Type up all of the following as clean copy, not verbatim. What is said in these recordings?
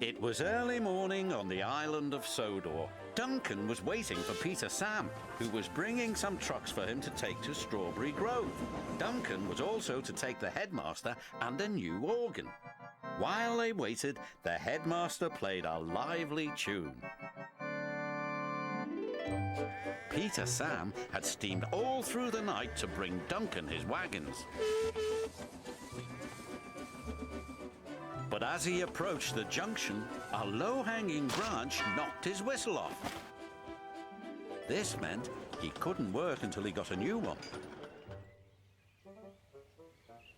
It was early morning on the island of Sodor. Duncan was waiting for Peter Sam, who was bringing some trucks for him to take to Strawberry Grove. Duncan was also to take the headmaster and a new organ. While they waited, the headmaster played a lively tune. Peter Sam had steamed all through the night to bring Duncan his wagons. But as he approached the junction, a low-hanging branch knocked his whistle off. This meant he couldn't work until he got a new one.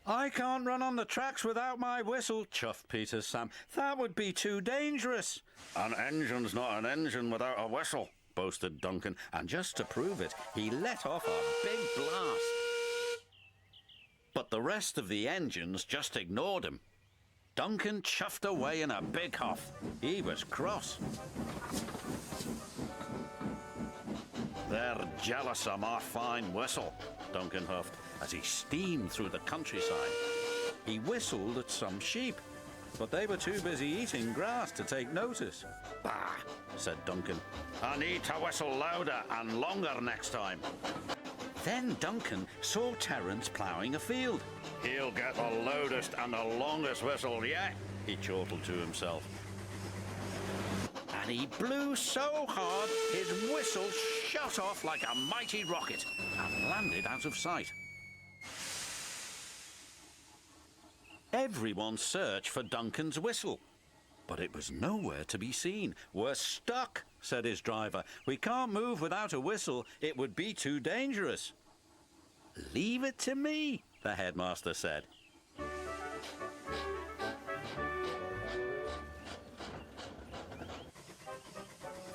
"I can't run on the tracks without my whistle," chuffed Peter Sam. "That would be too dangerous." "An engine's not an engine without a whistle," boasted Duncan, and just to prove it, he let off a big blast. But the rest of the engines just ignored him. Duncan chuffed away in a big huff. He was cross. "They're jealous of my fine whistle," Duncan huffed as he steamed through the countryside. He whistled at some sheep, but they were too busy eating grass to take notice. "Bah," said Duncan. "I need to whistle louder and longer next time." Then Duncan saw Terence ploughing a field. "He'll get the loudest and the longest whistle yet," he chortled to himself. And he blew so hard his whistle shot off like a mighty rocket and landed out of sight. Everyone searched for Duncan's whistle, but it was nowhere to be seen. "We're stuck," said his driver. "We can't move without a whistle. It would be too dangerous." "Leave it to me," the headmaster said.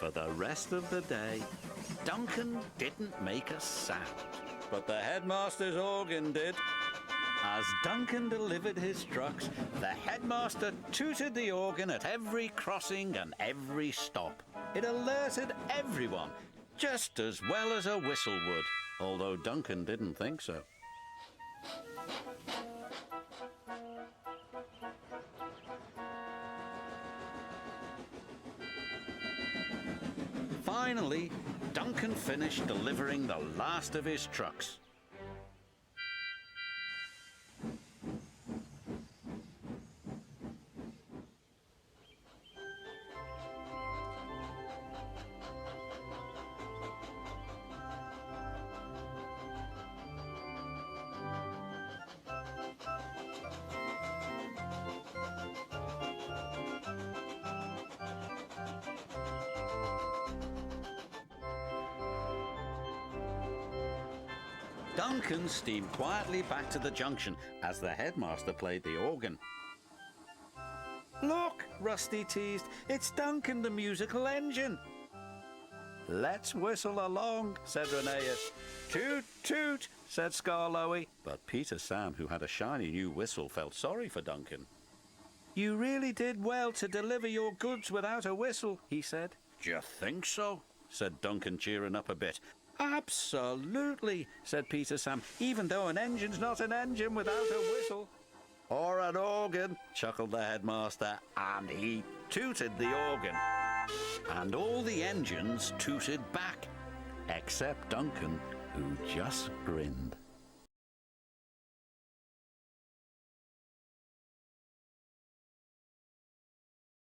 For the rest of the day, Duncan didn't make a sound, but the headmaster's organ did. As Duncan delivered his trucks, the headmaster tooted the organ at every crossing and every stop. It alerted everyone, just as well as a whistle would, although Duncan didn't think so. Finally, Duncan finished delivering the last of his trucks. Duncan steamed quietly back to the junction as the headmaster played the organ. "Look," Rusty teased, "it's Duncan the musical engine." "Let's whistle along," said Rheneas. "Toot, toot," said Skarloey. But Peter Sam, who had a shiny new whistle, felt sorry for Duncan. "You really did well to deliver your goods without a whistle," he said. "D'you think so?" said Duncan, cheering up a bit. "Absolutely," said Peter Sam, "even though an engine's not an engine without a whistle." "Or an organ," chuckled the headmaster, and he tooted the organ. And all the engines tooted back, except Duncan, who just grinned.